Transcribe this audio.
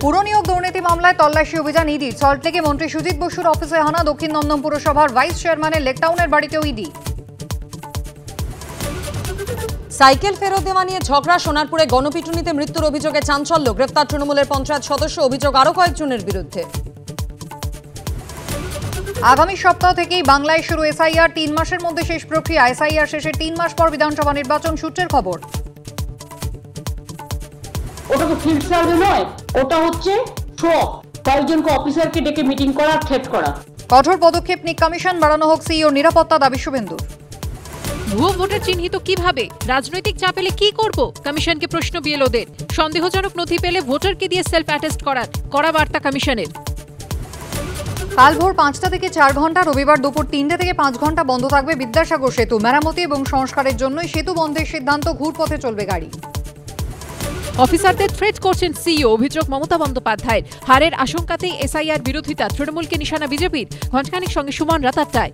পুরনিয়োগ দুর্নীতি মামলায় তল্লাশি অভিযান ইডি। সল্টলেকে মন্ত্রী সুজিত বসুর অফিসে হানা। দক্ষিণ দমদম পুরসভার ভাইস চেয়ারম্যানের লেকটাউনের বাড়িতেও ইডি। সাইকেল ফেরত দেওয়া নিয়ে ঝগড়া। সোনারপুরে গণপিটুনিতে মৃত্যুর অভিযোগে চাঞ্চল্য। গ্রেফতার তৃণমূলের পঞ্চায়েত সদস্য। অভিযোগ আরো কয়েকজনের বিরুদ্ধে। আগামী সপ্তাহ থেকেই বাংলায় শুরু এসআইআর। 3 মাসের মধ্যে শেষ প্রক্রিয়া। এসআইআর শেষে 3 মাস পর বিধানসভা নির্বাচন। সূত্রের খবর। ওটা তো ফিল্ড সার্ভে নয়, ওটা হচ্ছে কয়েকজনকে অফিসারকে ডেকে মিটিং করা, থ্রেট করা। কঠোর পদক্ষেপ নিক কমিশন। বাড়ানো হোক সিইও নিরাপত্তা দাবি শুভেন্দুর। ভুয়ো ভোটার চিহ্নিত কিভাবে, রাজনৈতিক চাপ এলে কি করব, কমিশনকে প্রশ্ন বিএলওদের। সন্দেহজনক নথি পেলে ভোটারকে দিয়ে সেলফ অ্যাটেস্ট করার কড়া বার্তা কমিশনের। কাল ভোর 5টা থেকে 4 ঘন্টা, রবিবার দুপুর 3টে থেকে 5 ঘন্টা বন্ধ থাকবে বিদ্যাসাগর সেতু। মেরামতি এবং সংস্কারের জন্যই সেতু বন্ধের সিদ্ধান্ত। ঘুরপথে চলবে গাড়ি। অফিসারদের থ্রেট করছেন সিইও। অভিযোগ মমতা বন্দ্যোপাধ্যায়ের। হারের আশঙ্কাতেই এসআইআর বিরোধিতা। তৃণমূলকে নিশানা বিজেপির। ঘণ্টাখানিক সঙ্গে সুমন রাত 8টায়।